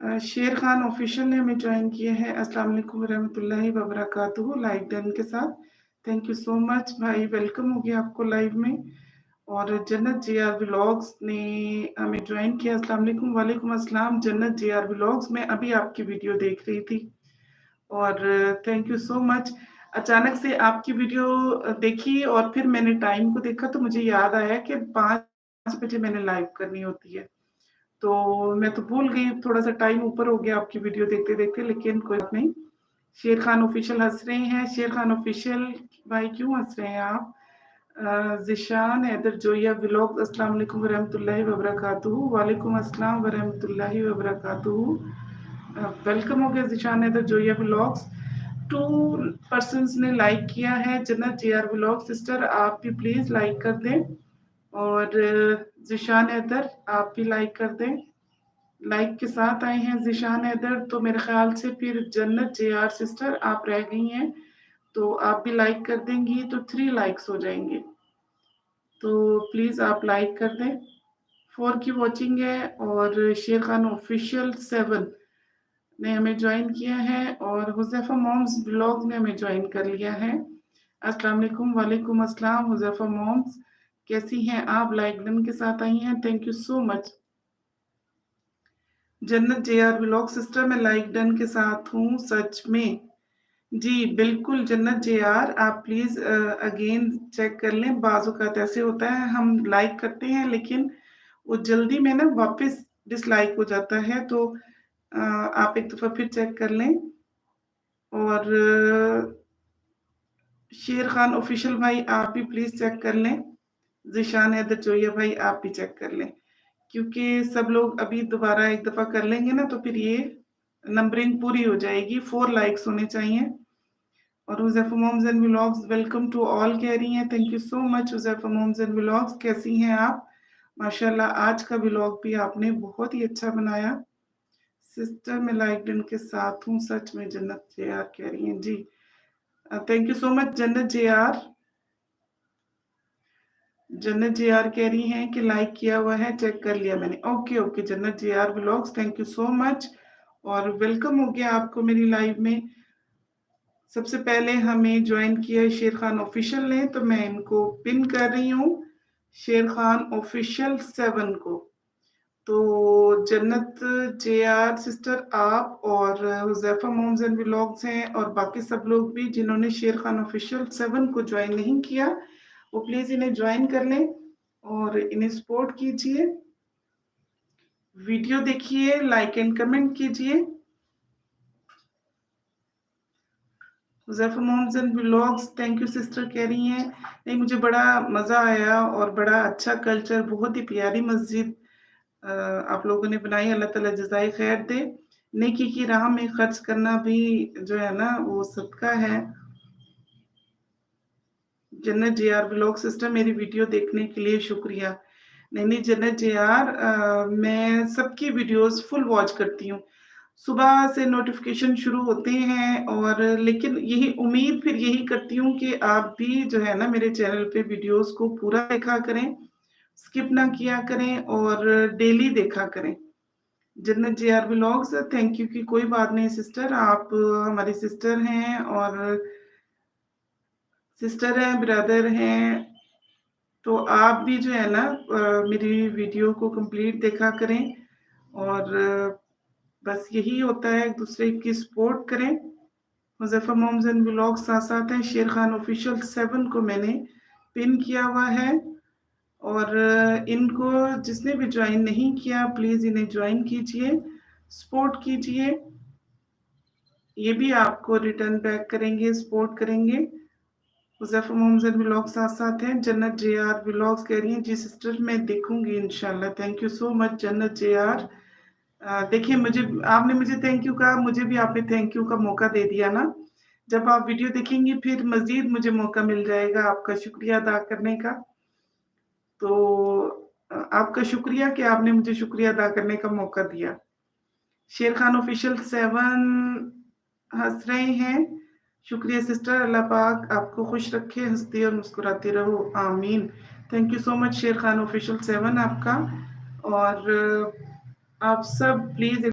शेर खान ऑफिशियल ने हमें ज्वाइन किए हैं। अस्सलाम वालेकुम रहमतुल्लाहि व बरकातुहू लाइक डन के साथ। थैंक यू सो मच भाई, वेलकम हो गया आपको लाइव में। और जन्नत जेआर व्लॉग्स ने हमें ज्वाइन किया। अस्सलाम वालेकुम। वालेकुम अस्सलाम जन्नत जेआर व्लॉग्स। मैं अभी आपकी वीडियो देख रही थी और थैंक यू सो मच। अचानक से आपकी वीडियो देखी और फिर मैंने टाइम को देखा तो मुझे याद आया कि 5 बजे मैंने लाइव करनी होती है। तो मैं तो भूल गई, थोड़ा-सा टाइम ऊपर हो गया आपकी वीडियो देखते-देखते, लेकिन कोई बात नहीं। शेर खान ऑफिशियल हँस रहे हैं। शेर खान ऑफिशियल भाई क्यों हँस रहे हैं आप? ज़िशान हैदर जोया व्लॉग अस्सलाम वालेकुम वरहमतुल्लाहि वबरकातुहू। वालेकुम अस्सलाम वरहमतुल्लाहि वबरकातुहू। वेलकम हो गया ज़िशान हैदर जोया व्लॉग्स। 2 पर्सन्स ने लाइक किया है। जन्नत जेआर व्लॉग सिस्टर आप भी प्लीज़ लाइक कर दें और ज़िशान हैदर आप भी लाइक कर दें। लाइक के साथ आए हैं ज़िशान हैदर, तो मेरे ख़्याल से फिर जन्नत जेआर सिस्टर आप रह गई हैं, तो आप भी लाइक कर देंगी तो 3 लाइक्स हो जाएँगे। तो प्लीज़ आप लाइक कर दें। 4 की वॉचिंग है और शेर खान ऑफिशियल 7 ने हमें ज्वाइन किया है और हुज़ैफ़ा मॉम्स व्लॉग्स ने हमें ज्वाइन कर लिया है। अस्सलाम वालेकुम। वालेकुम अस्सलाम हुज़ैफ़ा मॉम्स, कैसी हैं आप? लाइक डन के साथ आई हैं, थैंक यू सो मच। जन्नत जेआर व्लॉग सिस्टर मैं लाइक डन के साथ हूँ सच में। जी, बिल्कुल जन्नत जेआर आप प्लीज़ अगेन चेक कर लें। बाज़ औक़ात ऐसे होता है हम लाइक करते हैं लेकिन वो जल्दी में ना वापस डिसलाइक हो जाता है, तो आप एक दफ़ा फिर चेक कर लें। और शेर खान ऑफिशियल भाई आप भी प्लीज़ चेक कर लें। ज़िशान हैदर जोया भाई आप भी चेक कर लें, क्योंकि सब लोग अभी दोबारा एक दफ़ा कर लेंगे ना तो फिर ये नंबरिंग पूरी हो जाएगी। 4 लाइक्स होने चाहिए। और Huzaifa moms and vlogs welcome to all कह रही हैं, thank you so much Huzaifa moms and vlogs, कैसी हैं आप? माशाल्लाह आज का व्लॉग भी आपने बहुत ही अच्छा बनाया। सिस्टर मैं लाइक डन के साथ हूँ सच में जन्नत जेआर कह रही हैं। जी थैंक यू सो मच जन्नत जेआर। जन्नत जेआर कह रही हैं कि लाइक किया हुआ है, चेक कर लिया मैंने। Okay, okay Jannat JR vlogs thank you so much और वेलकम हो गया आपको मेरी लाइव में। सबसे पहले हमें ज्वाइन किया है शेर खान ऑफिशियल ने, तो मैं इनको पिन कर रही हूँ, शेर खान ऑफिशियल 7 को। तो जन्नत जेआर सिस्टर आप और हुज़ैफ़ा मॉम्स एंड व्लॉग्स हैं और बाकी सब लोग भी जिन्होंने शेर खान ऑफिशियल 7 को ज्वाइन नहीं किया, वो प्लीज़ इन्हें ज्वाइन कर लें और इन्हें सपोर्ट कीजिए। वीडियो देखिए, लाइक एंड कमेंट कीजिए। Huzaifa moms and vlogs thank you sister कह रही हैं। नहीं मुझे बड़ा मज़ा आया और बड़ा अच्छा कल्चर, बहुत ही प्यारी मस्जिद आप लोगों ने बनाई। अल्लाह ताला जज़ाए खैर दे। नेकी की राह में खर्च करना भी जो है ना वो सदका है। जन्नत जेआर व्लॉग सिस्टर मेरी वीडियो देखने के लिए शुक्रिया। नहीं, नहीं जन्नत जेआर मैं सबकी वीडियोस फुल वॉच करती हूँ। सुबह से नोटिफ़िकेशन शुरू होते हैं और लेकिन यही उम्मीद फिर यही करती हूँ कि आप भी जो है ना मेरे चैनल पे वीडियोस को पूरा देखा करें, स्किप ना किया करें और डेली देखा करें। जन्नत जेआर व्लॉग्स थैंक यू की कोई बात नहीं सिस्टर, आप हमारी सिस्टर हैं और सिस्टर हैं, ब्रदर हैं, तो आप भी जो है ना मेरी वीडियो को कंप्लीट देखा करें और बस यही होता है एक दूसरे की सपोर्ट करें। हुज़ैफ़ा मॉम्स एंड व्लॉग्स साथ-साथ हैं। शेर खान ऑफिशियल 7 को मैंने पिन किया हुआ है और इनको जिसने भी ज्वाइन नहीं किया प्लीज़ इन्हें ज्वाइन कीजिए, सपोर्ट कीजिए। ये भी आपको रिटर्न बैक करेंगे, सपोर्ट करेंगे। हुज़ैफ़ा मॉम्स एंड व्लॉग्स साथ-साथ हैं। जन्नत जेआर व्लॉग्स कह रही हैं जी सिस्टर मैं देखूँगी इंशाल्लाह। थैंक यू सो मच जन्नत जेआर। देखिए मुझे आपने मुझे थैंक यू कहा, मुझे भी आपने थैंक यू का मौका दे दिया ना। जब आप वीडियो देखेंगी फिर मज़ीद मुझे मौका मिल जाएगा आपका शुक्रिया अदा करने का। तो आपका शुक्रिया कि आपने मुझे शुक्रिया अदा करने का मौका दिया। शेर खान ऑफिशियल 7 हँस रहे हैं। शुक्रिया सिस्टर, अल्लाह पाक आपको खुश रखे, हँसती और मुस्कुराती रहो, आमीन। थैंक यू सो मच शेर खान ऑफिशियल 7 आपका और आप सब प्लीज़